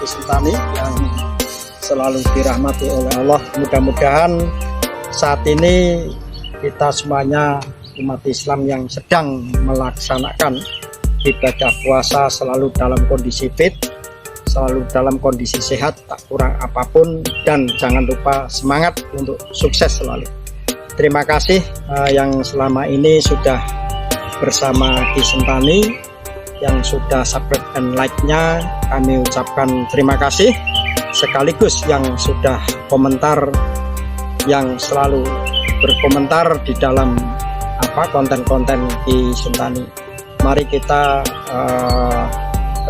Sentani yang selalu dirahmati oleh Allah. Mudah-mudahan saat ini kita semuanya umat Islam yang sedang melaksanakan ibadah puasa selalu dalam kondisi fit, selalu dalam kondisi sehat, tak kurang apapun, dan jangan lupa semangat untuk sukses selalu. Terima kasih yang selama ini sudah bersama Ki Sentani, yang sudah subscribe dan like-nya kami ucapkan terima kasih, sekaligus yang sudah komentar, yang selalu berkomentar di dalam konten-konten Ki Sentani. Mari kita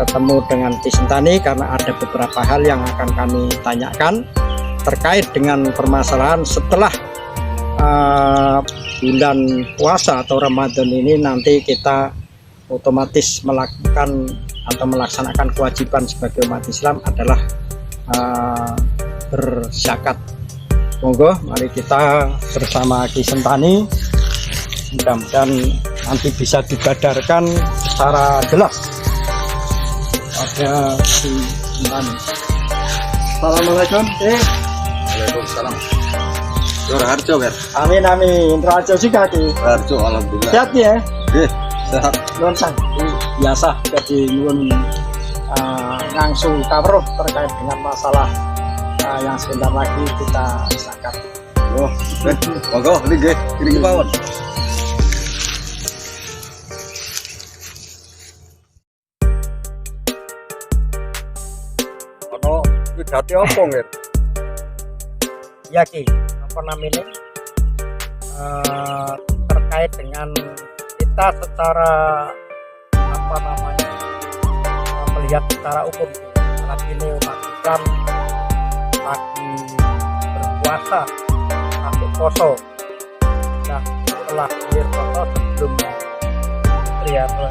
ketemu dengan Ki Sentani karena ada beberapa hal yang akan kami tanyakan terkait dengan permasalahan setelah bulan puasa atau Ramadan ini. Nanti kita otomatis melakukan atau melaksanakan kewajiban sebagai umat Islam adalah berzakat. Monggo mari kita bersama Ki Sentani, mudah-mudahan nanti bisa dibadarkan secara jelas pada Ki Sentani. Assalamualaikum. Waalaikumsalam. Yor harjo ber. Amin amin. Rajo juga Ki. Harjo alhamdulillah. Sehat ya? Sehat. Nuwun sang. Biasa jadi nuwun ngangsu kawruh terkait dengan masalah yang sebentar lagi kita zakat. Oh, monggo nggih, kiri pawon. Ono widate opo nggih? Ya Ki, apa namanya? Terkait dengan kita secara melihat secara umum, saat ini umat Islam lagi berpuasa masuk poso. Nah, setelah akhir poso sebelum Raya itu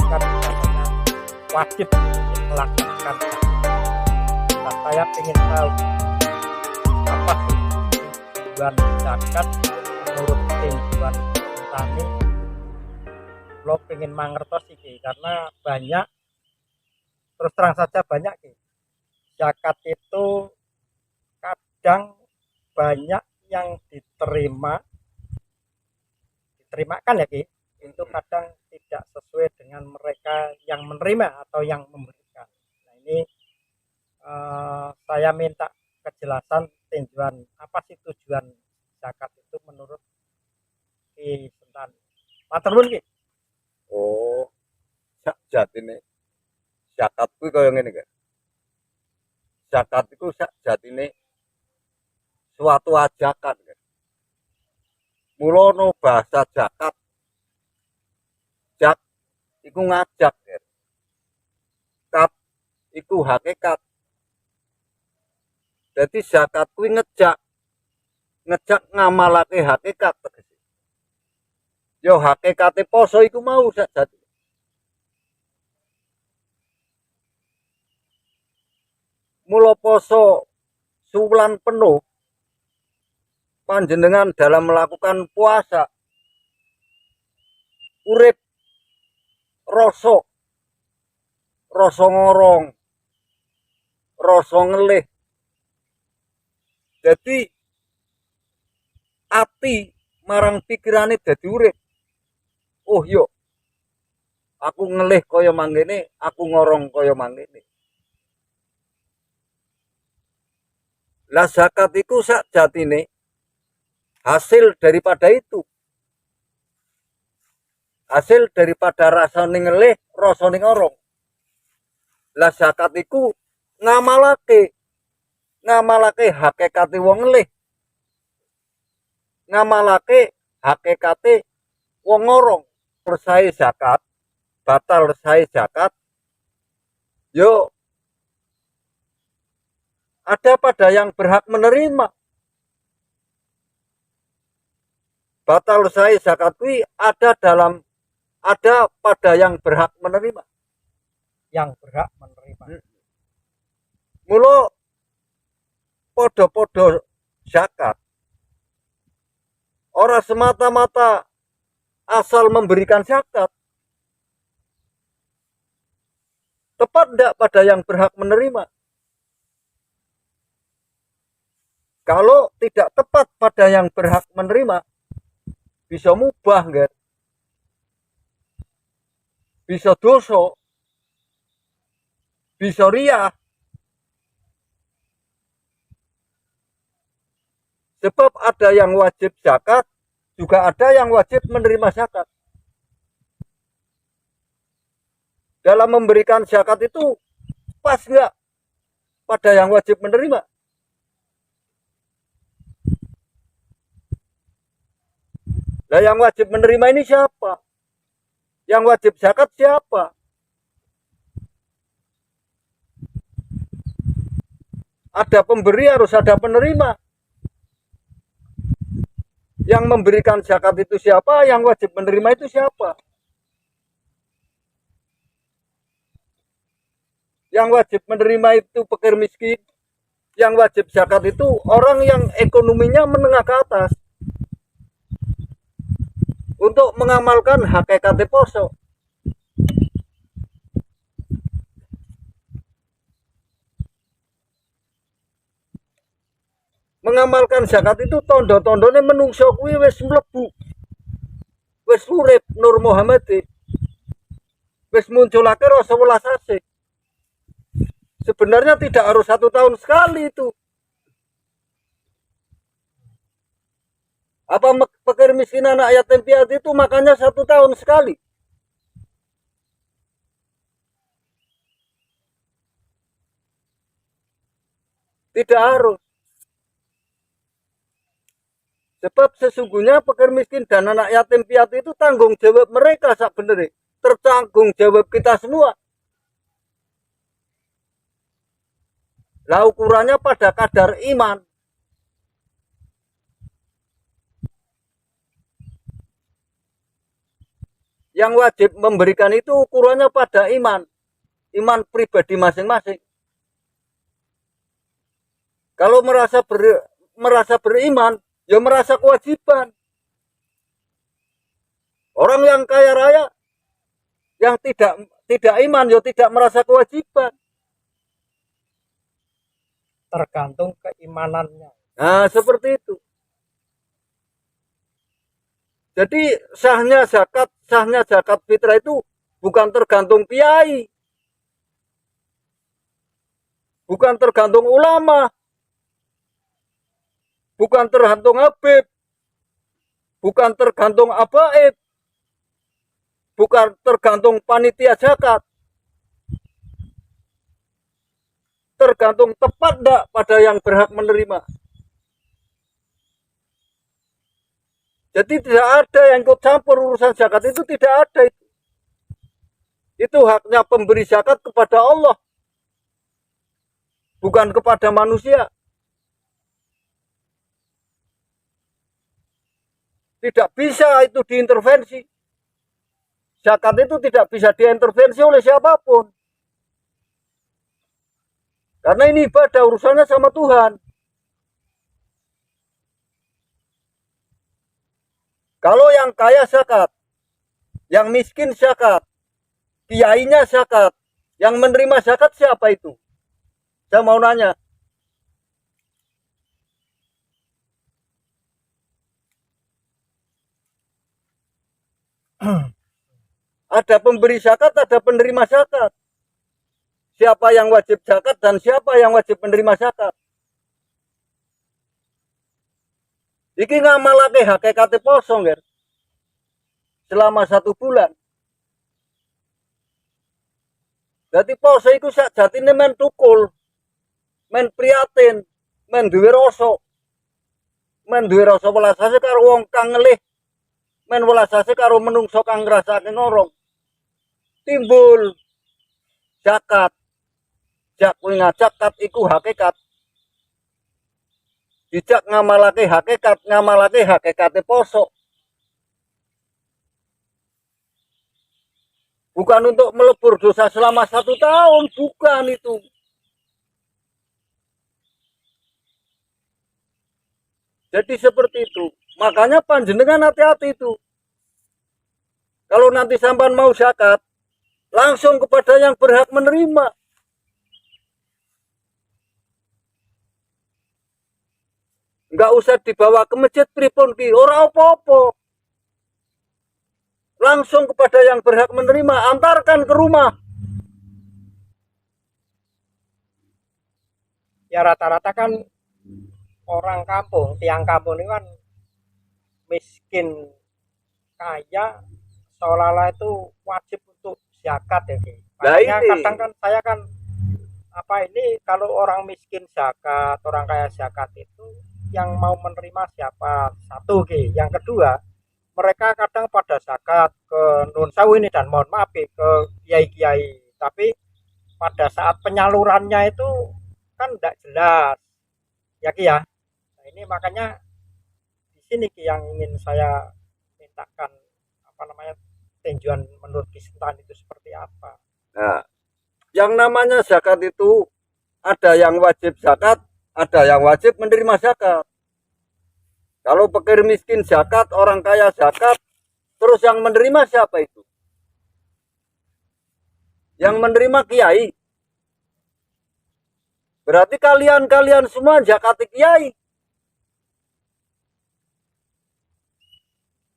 kan katanya wajib melaksanakan. Nah, saya ingin tahu apa sih tujuan zakat menurut tujuan Sentani. Lo pengen mangertos iki karena banyak, terus terang saja banyak Ki, zakat itu kadang banyak yang diterimakan ya Ki, itu kadang tidak sesuai dengan mereka yang menerima atau yang memberikan. Nah ini saya minta kejelasan tujuan, apa sih tujuan zakat itu menurut Ki Sentani. Matur nuwun Ki. Oh, sakjatine zakat kuwi kaya ngene kan. Zakat iku sakjatine suatu ajakan kan. Mulono bahasa zakat. Jak iku ngajak kan. Kat iku hakikat. Jadi zakat kuwi ngejak ngamalake hakikat tegese. Yo hakikate poso iku mau sakjane. Mula poso sebulan penuh panjenengan dalam melakukan puasa urip rasa ngorong, rasa ngelih. Jadi ati marang pikirane dadi urip. Oh yo, aku ngelih kaya mangkene, aku ngorong kaya mangkene. Lah zakat iku sakjatine hasil daripada itu. Hasil daripada rasane ngelih, rasane ngorong. Lah zakat iku ngamalake hakikate wong ngelih. Ngamalake hakikate wong ngorong. Selesai zakat, batal selesai zakat, yo ada pada yang berhak menerima. Batal selesai zakat kuwi ada pada yang berhak menerima. Yang berhak menerima. Mula podo-podo zakat ora semata-mata asal memberikan zakat. Tepat tidak pada yang berhak menerima? Kalau tidak tepat pada yang berhak menerima, bisa mubah, nggak? Bisa dosa, bisa riya. Sebab ada yang wajib zakat, juga ada yang wajib menerima zakat. Dalam memberikan zakat itu pas nggak pada yang wajib menerima? Nah, yang wajib menerima ini siapa? Yang wajib zakat siapa? Ada pemberi, harus ada penerima. Yang memberikan zakat itu siapa? Yang wajib menerima itu siapa? Yang wajib menerima itu fakir miskin. Yang wajib zakat itu orang yang ekonominya menengah ke atas. Untuk mengamalkan hakikat poso. Mengamalkan zakat itu tondo-tondone menungso kuwi wis mlebu. Wis urip Nur Muhammad. Wis munculake rasa welas asih. Sebenarnya tidak harus 1 tahun sekali itu. Apa fakir miskin anak yatim piatu itu makanya 1 tahun sekali? Tidak harus. Sebab sesungguhnya fakir miskin dan anak yatim piatu itu tanggung jawab mereka sebenarnya. Tertanggung jawab kita semua. Lah ukurannya pada kadar iman. Yang wajib memberikan itu ukurannya pada iman. Iman pribadi masing-masing. Kalau merasa beriman, ya merasa kewajiban. Orang yang kaya raya, yang tidak iman, ya tidak merasa kewajiban. Tergantung keimanannya. Nah, seperti itu. Jadi sahnya zakat fitrah itu bukan tergantung kiai, bukan tergantung ulama, bukan tergantung habib, bukan tergantung abaib, bukan tergantung panitia zakat. Tergantung tepat enggak pada yang berhak menerima. Jadi tidak ada yang ikut campur urusan zakat itu, tidak ada itu. Itu haknya pemberi zakat kepada Allah, bukan kepada manusia. Tidak bisa itu diintervensi. Zakat itu tidak bisa diintervensi oleh siapapun. Karena ini ibadah, urusannya sama Tuhan. Kalau yang kaya zakat, yang miskin zakat, kiainya zakat, yang menerima zakat siapa itu? Saya mau nanya. Ada pemberi zakat, ada penerima zakat. Siapa yang wajib zakat dan siapa yang wajib menerima zakat? Iki ngamalake hakikate poso, nggih. Selama 1 bulan. Jadi poso iku sakjatine men tukul, men prihatin, men duwe rasa. Men duwe rasa welas asih karo wong kang ngelih. Men welas asih karo menungso kang ngrasake ngorong. Timbul zakat. Jak kuwi ngacakat iku hakikat. Dijak ngamalake hakikate poso. Bukan untuk melebur dosa selama 1 tahun, bukan itu. Jadi seperti itu. Makanya panjenengan hati-hati itu. Kalau nanti sampean mau zakat, langsung kepada yang berhak menerima. Nggak usah dibawa ke masjid pripun ki, ora apa-apa. Langsung kepada yang berhak menerima, antarkan ke rumah. Ya rata-rata kan orang kampung, tiang kampung ini kan miskin kaya seolah-olah itu wajib untuk zakat ya Ki. Nah Makanya ini, kadang kan saya kan apa ini kalau orang miskin zakat, orang kaya zakat itu yang mau menerima siapa? Satu Ki. Yang kedua, mereka kadang pada zakat ke Nun Sewu ini dan mohon maaf Ki, ke kiai-kiai, tapi pada saat penyalurannya itu kan tidak jelas ya Ki ya. Nah, ini makanya di sini Ki yang ingin saya mintakan apa namanya tinjauan menurut Ki Sentan itu seperti apa. nah, yang namanya zakat itu ada yang wajib zakat, ada yang wajib menerima zakat. Kalau fakir miskin zakat, orang kaya zakat, terus yang menerima siapa itu? Yang menerima kiai. Berarti kalian semua zakat kiai.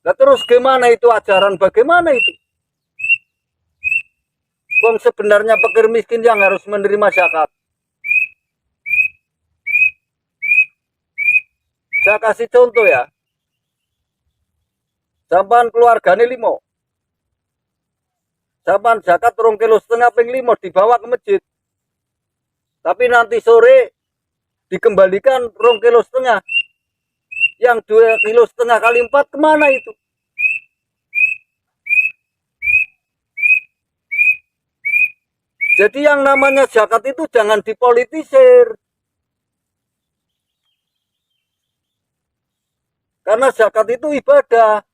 Nah terus gimana itu ajaran, bagaimana itu? Wong sebenarnya fakir miskin yang harus menerima zakat. Saya kasih contoh ya. Sampan keluargane 5. Sampan zakat 2,5 kg ping 5 dibawa ke masjid. Tapi nanti sore dikembalikan 2,5 kg. Yang 2,5 kg kali 4 kemana itu? Jadi yang namanya zakat itu jangan dipolitisir. Karena zakat itu ibadah.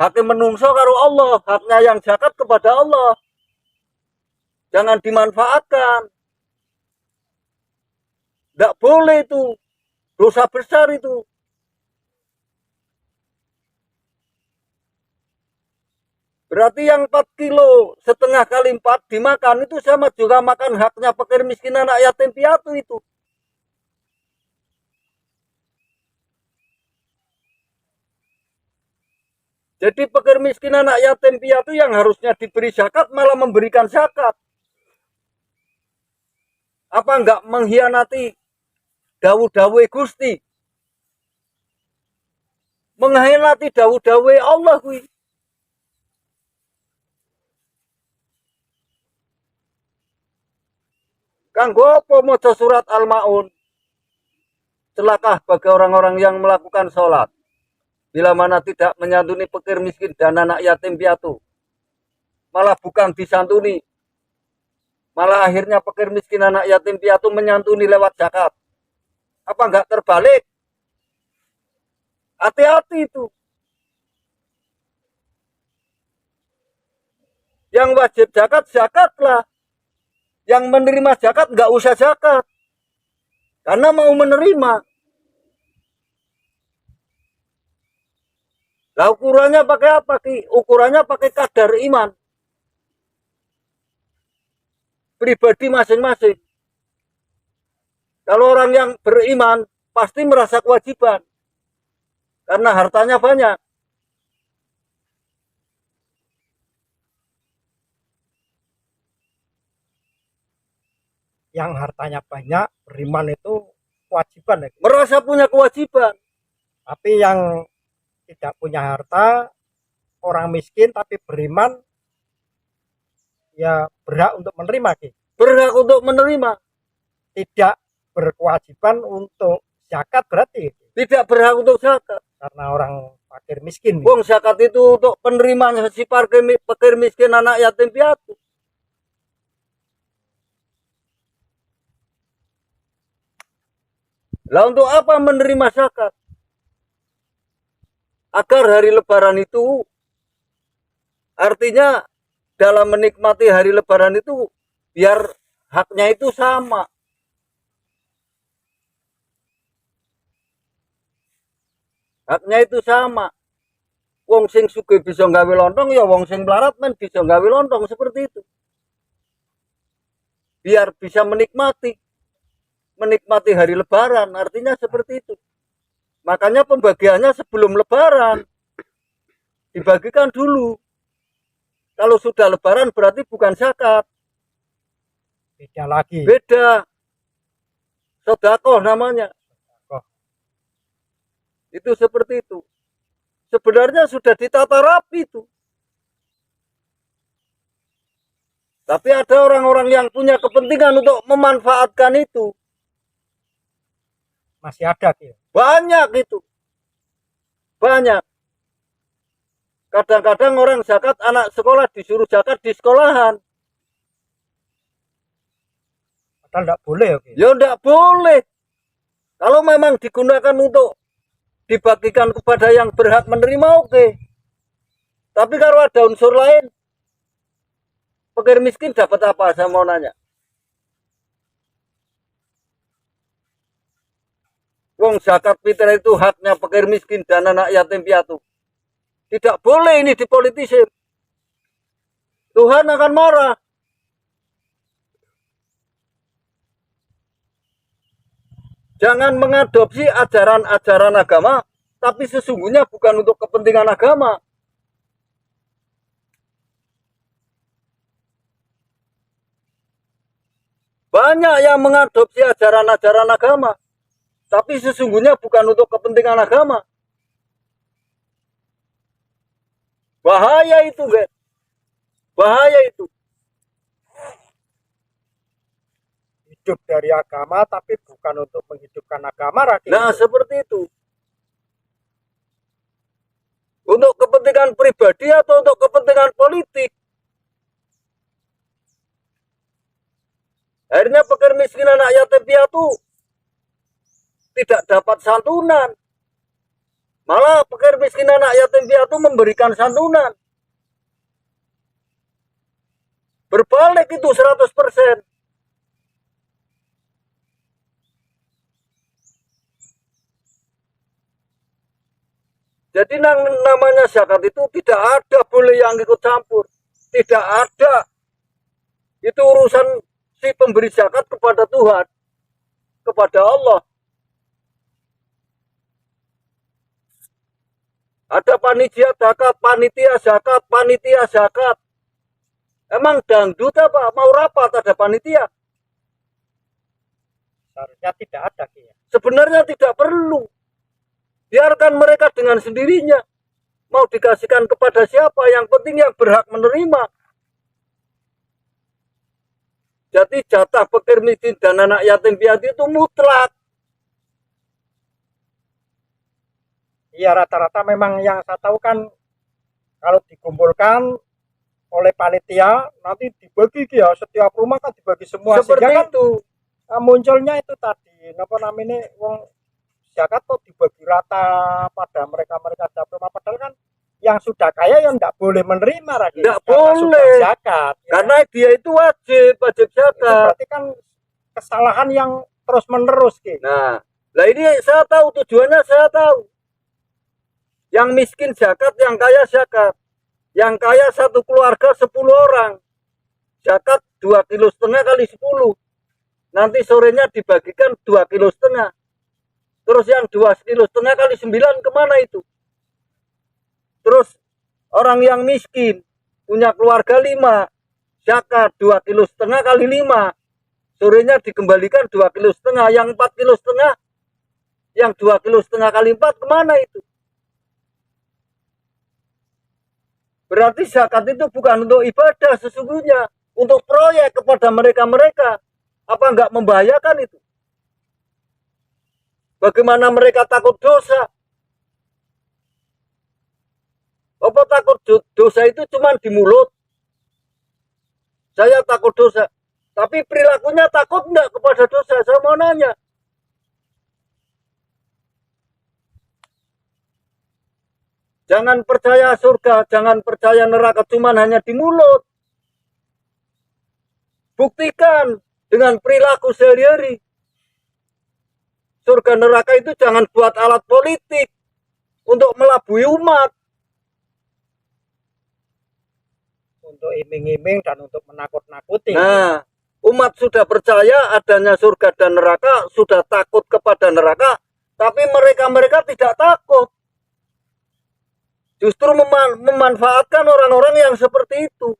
Haknya menungso karo Allah, haknya yang zakat kepada Allah. Jangan dimanfaatkan. Tidak boleh itu. Dosa besar itu. Berarti yang 4,5 kg kali 4 dimakan itu sama juga makan haknya fakir miskin anak yatim piatu itu. Jadi fakir miskin anak yatim piatu yang harusnya diberi zakat malah memberikan zakat. Apa enggak mengkhianati dawuh-dawuh Gusti? Mengkhianati dawuh-dawuh Allah kuwi. Kanggo apa maca surat Al-Maun? Celakah bagi orang-orang yang melakukan sholat bila mana tidak menyantuni fakir miskin dan anak yatim piatu. Malah bukan disantuni. Malah akhirnya fakir miskin anak yatim piatu menyantuni lewat zakat. Apa enggak terbalik? Hati-hati itu. Yang wajib zakat, zakatlah. Yang menerima zakat enggak usah zakat. Karena mau menerima. Lah ukurannya pakai apa Ki? Ukurannya pakai kadar iman. Pribadi masing-masing. Kalau orang yang beriman pasti merasa kewajiban. Karena hartanya banyak. Yang hartanya banyak beriman itu kewajiban ya Ki. Merasa punya kewajiban. Tapi yang tidak punya harta, orang miskin tapi beriman, ya berhak untuk menerima Ki. Berhak untuk menerima. Tidak berkewajiban untuk zakat berarti Ki. Tidak berhak untuk zakat. Karena orang fakir miskin. Wong zakat itu untuk penerimanya si fakir miskin anak yatim piatu. Lah untuk apa menerima zakat? Agar hari lebaran itu, artinya dalam menikmati hari lebaran itu biar haknya itu sama. Haknya itu sama. Wong sing sugih bisa gawe lontong ya wong sing melarat men bisa gawe lontong seperti itu. Biar bisa menikmati menikmati hari lebaran, artinya seperti itu. Makanya pembagiannya sebelum lebaran dibagikan dulu. Kalau sudah lebaran berarti bukan zakat, Beda lagi. beda. Sedekah namanya. Sedekah. Itu seperti itu. Sebenarnya sudah ditata rapi itu. Tapi ada orang-orang yang punya kepentingan untuk memanfaatkan itu. Masih ada Ki. Banyak itu. Banyak. Kadang-kadang orang zakat anak sekolah disuruh zakat di sekolahan. Padahal enggak boleh ya Ki. Ya enggak boleh. Kalau memang digunakan untuk dibagikan kepada yang berhak menerima, oke. Tapi kalau ada unsur lain, fakir miskin dapat apa? Saya mau nanya. Wong zakat fitrah itu haknya fakir miskin dan anak yatim piatu. Tidak boleh ini dipolitisir. Tuhan akan marah. Jangan mengadopsi ajaran-ajaran agama, tapi sesungguhnya bukan untuk kepentingan agama. Banyak yang mengadopsi ajaran-ajaran agama, tapi sesungguhnya bukan untuk kepentingan agama. Bahaya itu, guys. Bahaya itu. Hidup dari agama tapi bukan untuk menghidupkan agama Raki. Nah, seperti itu. Untuk kepentingan pribadi atau untuk kepentingan politik. Akhirnya fakir miskin anak yatim piatu tidak dapat santunan. Malah fakir miskin anak yatim piatu memberikan santunan. Berbalik itu 100%. Jadi namanya zakat itu tidak ada boleh yang ikut campur. Tidak ada. Itu urusan si pemberi zakat kepada Tuhan. Kepada Allah. Ada panitia zakat. Emang dangdut apa? Mau rapat ada panitia? Seharusnya tidak ada Ki. Sebenarnya tidak perlu. Biarkan mereka dengan sendirinya. Mau dikasihkan kepada siapa? Yang penting yang berhak menerima. Jadi jatah fakir miskin dan anak yatim piatu itu mutlak. Iya, rata-rata memang yang saya tahu kan kalau dikumpulkan oleh panitia nanti dibagi ya, setiap rumah kan dibagi semua. Seperti sehingga kan itu. munculnya itu tadi apa namanya wong zakat tuh dibagi rata pada mereka ada rumah, padahal kan yang sudah kaya yang tidak boleh menerima lagi. Tidak karena boleh. sudah zakat. Ya. Karena dia itu wajib Itu zakat. berarti kan kesalahan yang terus menerus Ki. Nah, lah ini saya tahu tujuannya, saya tahu. Yang miskin zakat, yang kaya zakat. Yang kaya satu keluarga 10 orang. Zakat 2,5 kilo kali 10. Nanti sorenya dibagikan 2,5 kilo. Terus yang 2,5 kilo kali 9 kemana itu? Terus orang yang miskin punya keluarga 5. Zakat 2,5 kilo kali 5. Sorenya dikembalikan 2,5 kilo. Yang 4,5 kilo. Yang 2,5 kilo kali 4 kemana itu? Berarti zakat itu bukan untuk ibadah sesungguhnya. Untuk proyek kepada mereka-mereka. Apa enggak membahayakan itu? Bagaimana mereka takut dosa? Apa takut dosa itu cuma di mulut? Saya takut dosa. Tapi perilakunya takut enggak kepada dosa? Saya mau nanya. Jangan percaya surga, jangan percaya neraka, cuma hanya di mulut. Buktikan dengan perilaku sehari-hari. Surga neraka itu jangan buat alat politik untuk melabui umat. Untuk iming-iming dan untuk menakut-nakuti. Nah, Umat sudah percaya adanya surga dan neraka, sudah takut kepada neraka, tapi mereka tidak takut. Justru memanfaatkan orang-orang yang seperti itu.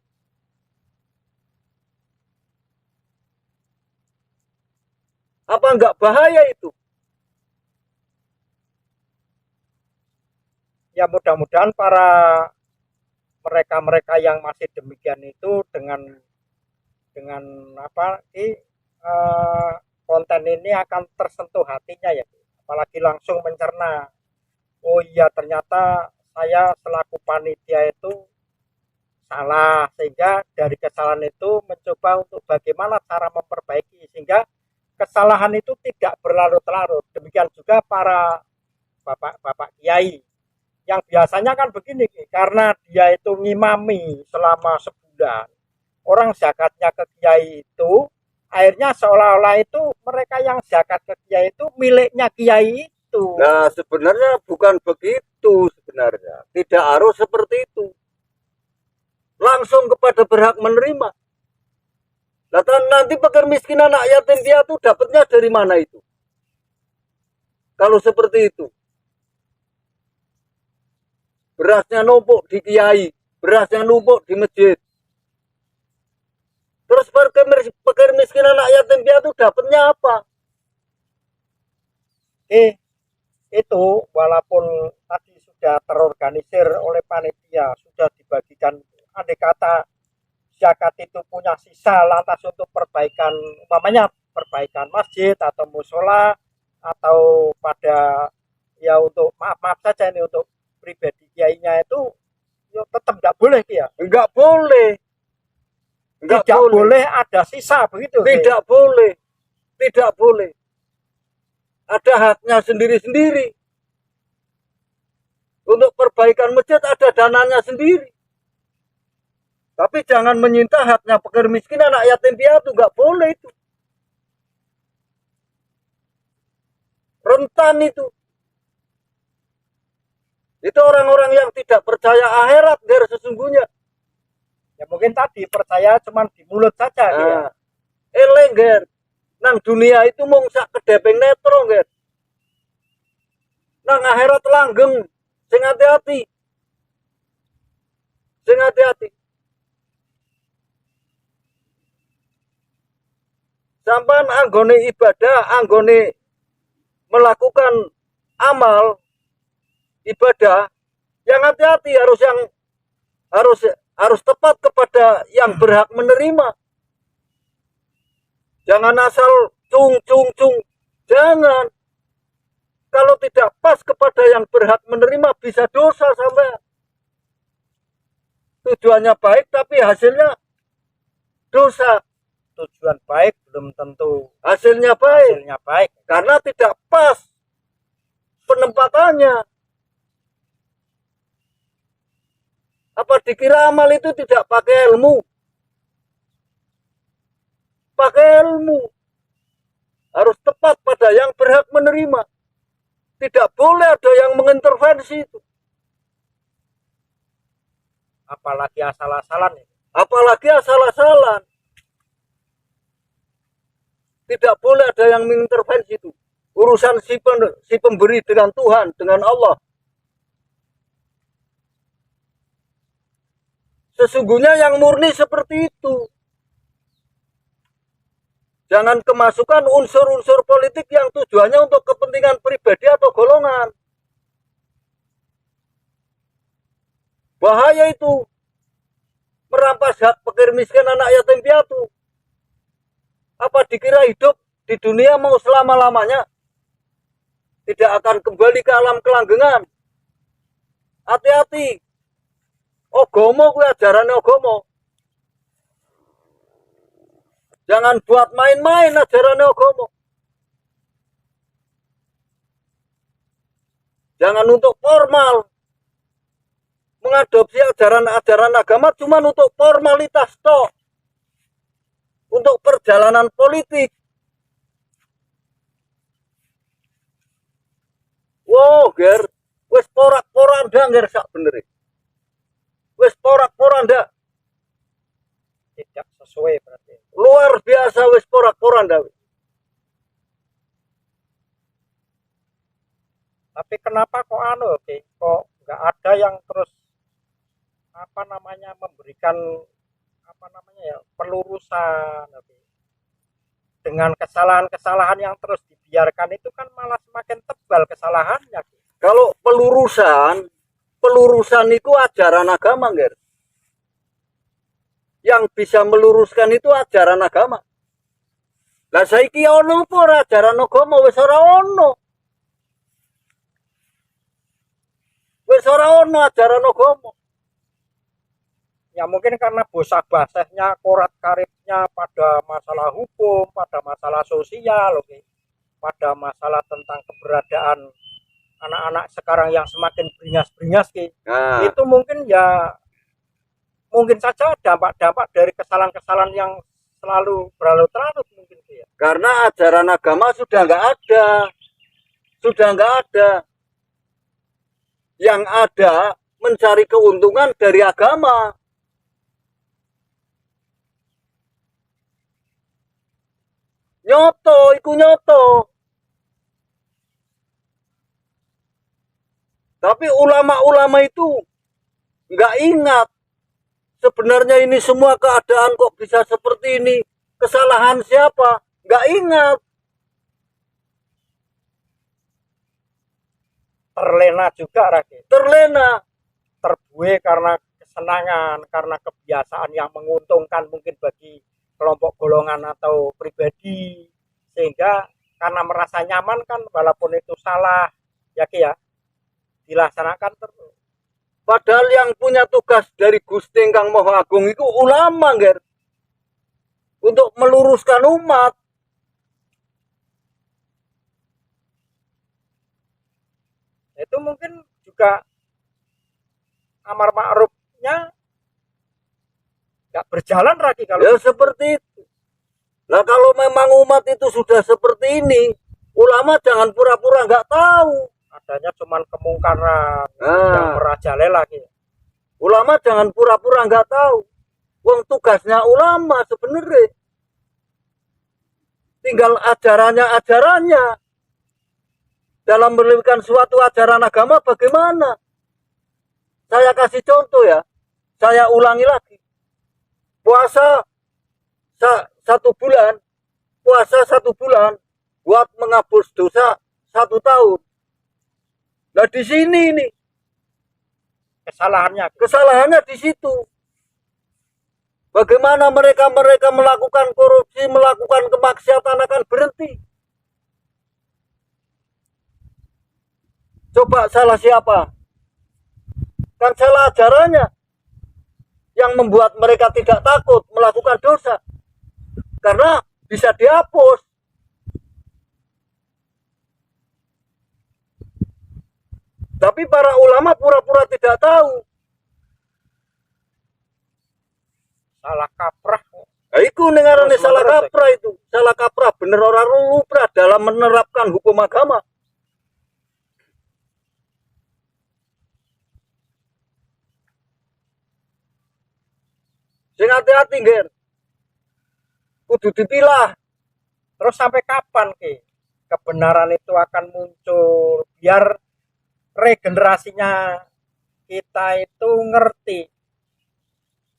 Apa enggak bahaya itu? Ya mudah-mudahan para mereka-mereka yang masih demikian itu dengan konten ini akan tersentuh hatinya ya, apalagi langsung mencerna, oh iya ternyata saya selaku panitia itu salah, sehingga dari kesalahan itu mencoba untuk bagaimana cara memperbaiki sehingga kesalahan itu tidak berlarut-larut. Demikian juga para bapak-bapak kiai yang biasanya kan begini, karena dia itu ngimami selama sebulan, orang zakatnya ke kiai itu akhirnya seolah-olah itu mereka yang zakat ke kiai itu miliknya kiai itu. Nah, sebenarnya bukan begitu sebenarnya. Tidak harus seperti itu. Langsung kepada berhak menerima. Nah, nanti fakir miskin anak yatim piatu dapatnya dari mana itu? Kalau seperti itu. Berasnya numpuk di kiai, berasnya numpuk di masjid. Terus fakir miskin anak yatim piatu dapatnya apa? Itu walaupun tadi sudah terorganisir oleh panitia, sudah dibagikan, andai kata zakat itu punya sisa lantas untuk perbaikan, umpamanya perbaikan masjid atau musola, atau pada ya untuk maaf saja ini untuk pribadi kiainya itu ya tetap tidak boleh ya. Enggak boleh. Tidak boleh ada sisa begitu. Tidak boleh. Tidak boleh. Ada haknya sendiri-sendiri. Untuk perbaikan masjid ada dananya sendiri. Tapi jangan menyinta haknya fakir miskin anak yatim piatu, enggak boleh itu. Rentan itu. Itu orang-orang yang tidak percaya akhirat der sesungguhnya. Ya mungkin tadi percaya cuma di mulut saja ya. Eleng ger. Nang dunia itu mung sak kedeping netro ger. Nang akhirat langgeng. Sing hati-hati. Sing hati-hati. Sampai anggone ibadah, anggone melakukan amal ibadah, yang hati-hati, harus tepat kepada yang berhak menerima. Jangan asal cung. Jangan. Kalau tidak pas kepada yang berhak menerima bisa dosa sampai. Tujuannya baik tapi hasilnya dosa. Tujuan baik belum tentu hasilnya baik. Karena tidak pas penempatannya. Apa dikira amal itu tidak pakai ilmu? Pakai ilmu. Harus tepat pada yang berhak menerima. Tidak boleh ada yang mengintervensi itu. Apalagi asal-asalan. Apalagi asal-asalan. Tidak boleh ada yang mengintervensi itu. Urusan si pemberi dengan Tuhan, dengan Allah. Sesungguhnya yang murni seperti itu. Jangan kemasukan unsur-unsur politik yang tujuannya untuk kepentingan pribadi atau golongan. Bahaya itu. Merampas hak fakir miskin anak yatim piatu. Apa dikira hidup di dunia mau selama-lamanya? Tidak akan kembali ke alam kelanggengan. Hati-hati. Ogomo kuwi ajarane ogomo. Jangan buat main-main ajarane ogomo. Jangan untuk formal. Mengadopsi ajaran-ajaran agama cuma untuk formalitas toh. Untuk perjalanan politik. Wow, ger, wis porak-poranda ger sak bener. Wis porak-poranda. Tidak sesuai berarti. luar biasa wis porak-poranda. Tapi kenapa kok oke, kok nggak ada yang terus apa namanya memberikan apa namanya ya pelurusan oke. Dengan kesalahan-kesalahan yang terus dibiarkan itu kan malah semakin tebal kesalahannya. Kalau pelurusan itu ajaran agama, Ger. Yang bisa meluruskan itu ajaran agama. Lah saiki ono apa ajaran agama wis ora ono. Wis ora ono ajaran agama. Ya mungkin karena bosak basahnya korat karibnya pada masalah hukum, pada masalah sosial, oke, pada masalah tentang keberadaan anak-anak sekarang yang semakin beringas-beringas, Nah, itu mungkin ya mungkin saja dampak-dampak dari kesalahan-kesalahan yang selalu berlarut-larut mungkin ya. karena ajaran agama sudah nggak ada. Sudah nggak ada. Yang ada mencari keuntungan dari agama. Nyoto, iku nyoto. Tapi ulama-ulama itu nggak ingat. Sebenarnya ini semua keadaan kok bisa seperti ini. Kesalahan siapa? Nggak ingat. Terlena juga rakyat. Terlena. Terbuai karena kesenangan, karena kebiasaan yang menguntungkan mungkin bagi kelompok golongan atau pribadi, sehingga karena merasa nyaman kan walaupun itu salah ya Ki ya dilaksanakan terus. Padahal yang punya tugas dari Gusti Kang Maha Agung itu ulama, Ger. Untuk meluruskan umat. Itu mungkin juga amar ma'rufnya nggak berjalan lagi kalau Ya seperti itu. Nah kalau memang umat itu sudah seperti ini, ulama jangan pura-pura nggak tahu. adanya cuman kemungkaran yang Nah, merajalela gitu. ulama jangan pura-pura nggak tahu. Wong tugasnya ulama sebenarnya. Tinggal ajarannya. Dalam memberikan suatu ajaran agama bagaimana? Saya kasih contoh ya. Saya ulangi lagi. Puasa satu bulan. Puasa 1 bulan. Buat menghapus dosa 1 tahun. Nah di sini nih. Kesalahannya di situ. Bagaimana mereka melakukan korupsi, melakukan kemaksiatan akan berhenti? Coba salah siapa? Kan salah ajarannya yang membuat mereka tidak takut melakukan dosa. Karena bisa dihapus. Tapi para ulama pura-pura tidak tahu. Salah kaprah. Nah, itu nengarane salah kaprah itu. Salah kaprah bener orang luprah dalam menerapkan hukum agama. Sing hati-hati, Ger. Kudu dipilah. Terus sampai kapan Ki kebenaran itu akan muncul biar regenerasinya kita itu ngerti,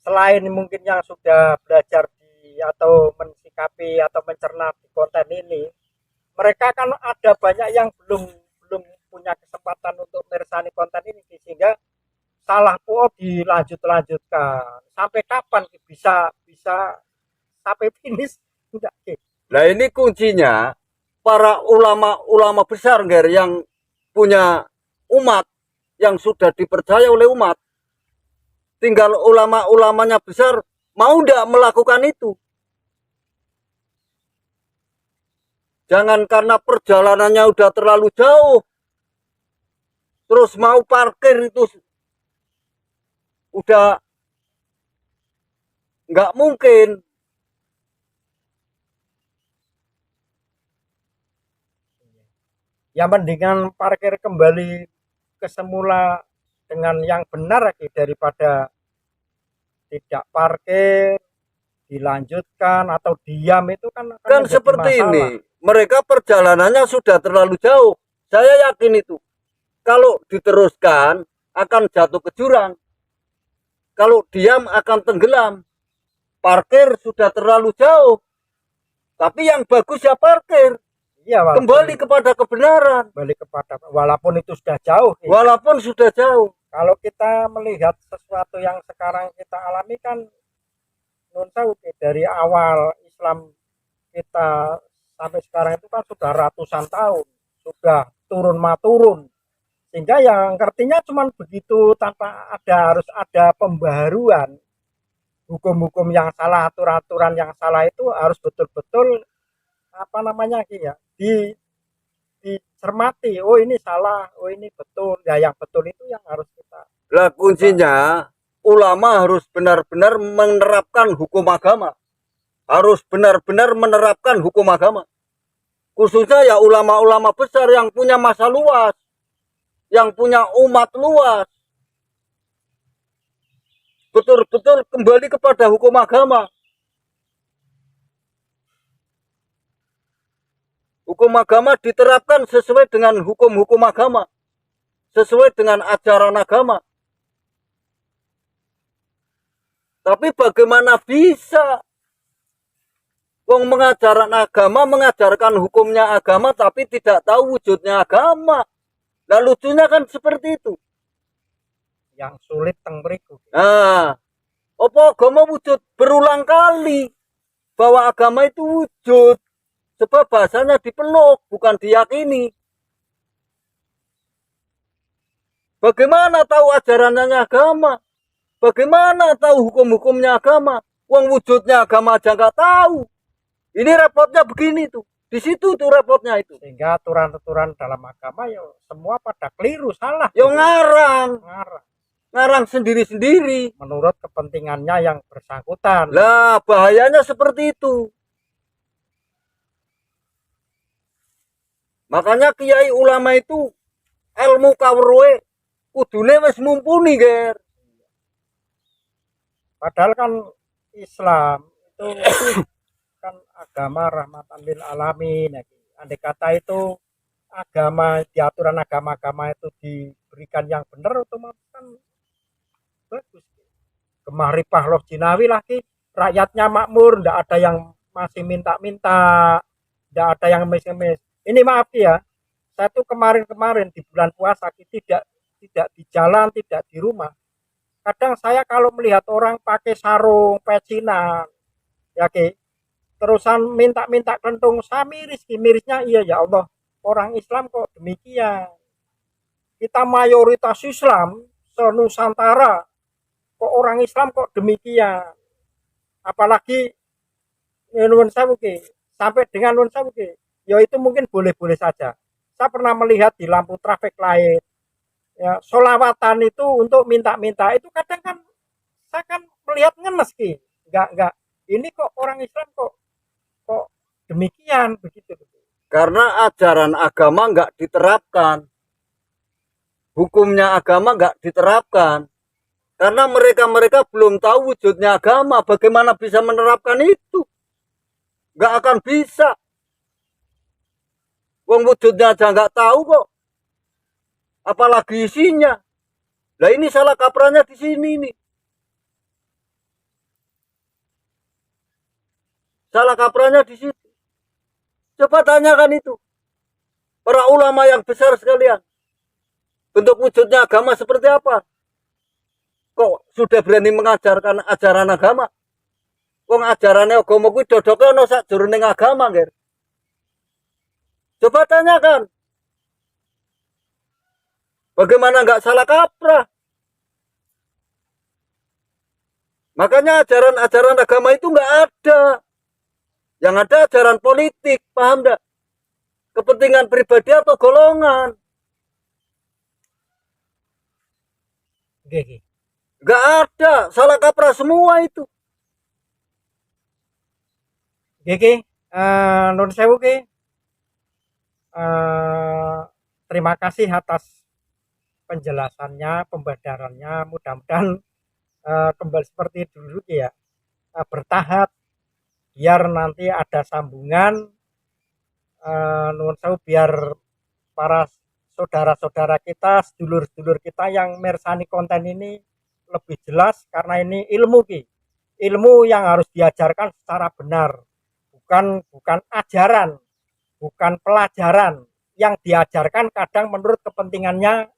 selain mungkin yang sudah belajar di atau mensikapi atau mencerna di konten ini, mereka kan ada banyak yang belum belum punya kesempatan untuk meresani konten ini sehingga salah dilanjutkan sampai kapan bisa bisa sampai finish enggak Ki? Nah ini kuncinya para ulama-ulama besar, Ger, yang punya umat, yang sudah dipercaya oleh umat. Tinggal ulama-ulamanya besar mau tidak melakukan itu. Jangan karena perjalanannya udah terlalu jauh, terus mau parkir itu udah nggak mungkin. Ya mendingan parkir kembali ke semula dengan yang benar lagi daripada tidak parkir dilanjutkan atau diam itu kan akan Kan menjadi seperti masalah. ini, mereka perjalanannya sudah terlalu jauh. Saya yakin itu. Kalau diteruskan akan jatuh ke jurang. Kalau diam akan tenggelam. Parkir sudah terlalu jauh. Tapi yang bagus ya parkir. Iya, Kembali kepada kebenaran. kembali kepada walaupun itu sudah jauh. Walaupun sudah jauh. Kalau kita melihat sesuatu yang sekarang kita alami kan nun sewu, dari awal Islam kita sampai sekarang itu kan sudah ratusan tahun, sudah turun maturun, sehingga yang ngertinya cuma begitu tanpa harus ada pembaharuan. Hukum-hukum yang salah, aturan-aturan yang salah itu harus betul-betul apa namanya ya, dicermati. Oh ini salah, oh ini betul. Ya yang betul itu yang harus kita. Lah kuncinya ulama harus benar-benar menerapkan hukum agama. Harus benar-benar menerapkan hukum agama. Khususnya ya ulama-ulama besar yang punya masa luas, yang punya umat luas. Betul-betul kembali kepada hukum agama. Hukum agama diterapkan sesuai dengan hukum-hukum agama. Sesuai dengan ajaran agama. Tapi bagaimana bisa wong mengajarkan hukumnya agama tapi tidak tahu wujudnya agama. Nah lucunya kan seperti itu. Yang sulit teng mriku. Nah, apa agama wujud berulang kali bahwa agama itu wujud. Sebab bahasanya dipeluk, bukan diyakini. Bagaimana tahu ajarannya agama? Bagaimana tahu hukum-hukumnya agama? Wong wujudnya agama aja nggak tahu. Ini repotnya begini tuh. Di situ tuh repotnya itu. Sehingga aturan-aturan dalam agama ya semua pada keliru, salah. Yo ngarang. Ngarang. Ngarang sendiri-sendiri. Menurut kepentingannya yang bersangkutan. Lah, bahayanya seperti itu. Makanya kiai ulama itu ilmu kawruhe kudune wis mumpuni, Ger. Padahal kan Islam itu kan agama rahmatan lil alamin. Andai kata itu agama, di aturan agama-agama itu diberikan yang benar, otomatis kan bagus. Kemaripah loh jinawi lagi, rakyatnya makmur, ndak ada yang masih minta-minta, ndak ada yang mes-mes. Ini maaf ya, saya tuh kemarin-kemarin di bulan puasa tidak di jalan, tidak di rumah. Kadang saya kalau melihat orang pakai sarung, pecinan, ya ke, terusan minta-minta kentung, saya mirisnya iya ya Allah, orang Islam kok demikian. Kita mayoritas Islam se-Nusantara, kok orang Islam kok demikian. Apalagi nuwun sewu sampai dengan nuwun sewu ya itu mungkin boleh-boleh saja. Saya pernah melihat di lampu traffic light, ya solawatan itu untuk minta-minta itu kadang kan saya kan melihat ngenes enggak ini kok orang Islam kok demikian begitu. Karena ajaran agama nggak diterapkan, hukumnya agama nggak diterapkan. Karena mereka belum tahu wujudnya agama, bagaimana bisa menerapkan itu? Nggak akan bisa. Wong wujudnya aja nggak tahu kok. Apalagi isinya. Lah ini salah kaprahnya di sini nih. Salah kaprahnya di situ. Coba tanyakan itu. Para ulama yang besar sekalian. Bentuk wujudnya agama seperti apa? Kok sudah berani mengajarkan ajaran agama? Wong ajarannya agama kuwi dodoke ana sakjroning agama, Ger. Coba tanyakan. Bagaimana nggak salah kaprah? Makanya ajaran-ajaran agama itu nggak ada. Yang ada ajaran politik, paham nggak? Kepentingan pribadi atau golongan. Nggak ada, salah kaprah semua itu. Gege, nun sewu terima kasih atas penjelasannya, pembadarannya. Mudah-mudahan kembali seperti dulu ya. bertahap biar nanti ada sambungan, nuwun sewu, biar para saudara-saudara kita, sedulur-sedulur kita yang mersani konten ini lebih jelas, karena ini ilmu yang harus diajarkan secara benar, bukan ajaran, bukan pelajaran yang diajarkan kadang menurut kepentingannya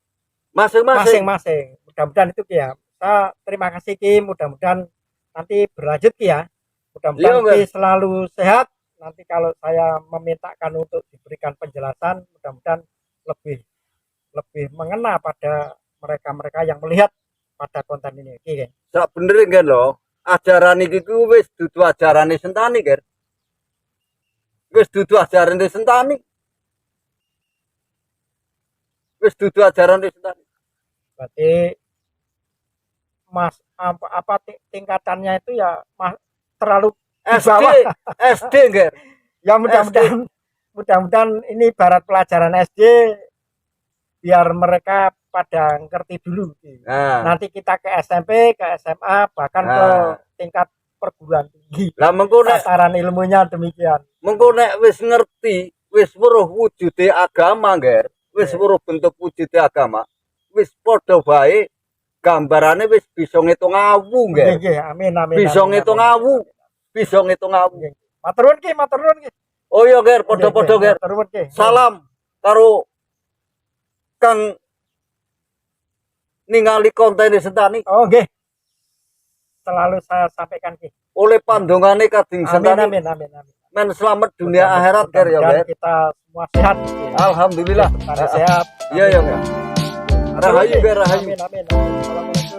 masing-masing. Mudah-mudahan itu Ki ya. Saya terima kasih Ki, mudah-mudahan nanti berlanjut Ki ya. Mudah-mudahan Ki selalu sehat. Nanti kalau saya memintakan untuk diberikan penjelasan, mudah-mudahan lebih mengena pada mereka-mereka yang melihat pada konten ini Ki. Sak bener kan lho, ajaran iki ku wis dudu ajarane Sentani kan. Wis dudu ajarane Sentani. Wis dudu ajarane Sentani. Berarti Mas tingkatannya itu ya terlalu SD enggak? Ya mudah-mudahan ini barat pelajaran SD biar mereka pada ngerti dulu. Nanti kita ke SMP, ke SMA, bahkan ke tingkat perguruan tinggi. Lah mengko nek tataran ilmunya demikian. Mengko nek wis ngerti, wis weruh wujude agama, Ger. Wis weruh bentuk wujude agama. Wis padha bae gambarane wis bisa ngitung awu, Ger. Nggih, amin. Bisa ngitung awu. Bisa ngitung awu. Matur nuwun Ki. Oh iya, Ger, padha-padha, Ger. Salam karo Kang ningali konten Sentani. Oh nggih. Selalu saya sampaikan Ki. Oleh pandongane Kading Sentani. Amin. Men selamat dunia akhirat, Ger ya, Ger. Kita semua sehat. Alhamdulillah. Sehat. Iya, ya, Ger. Rahayu, Ger, rahayu. Amin. Assalamualaikum.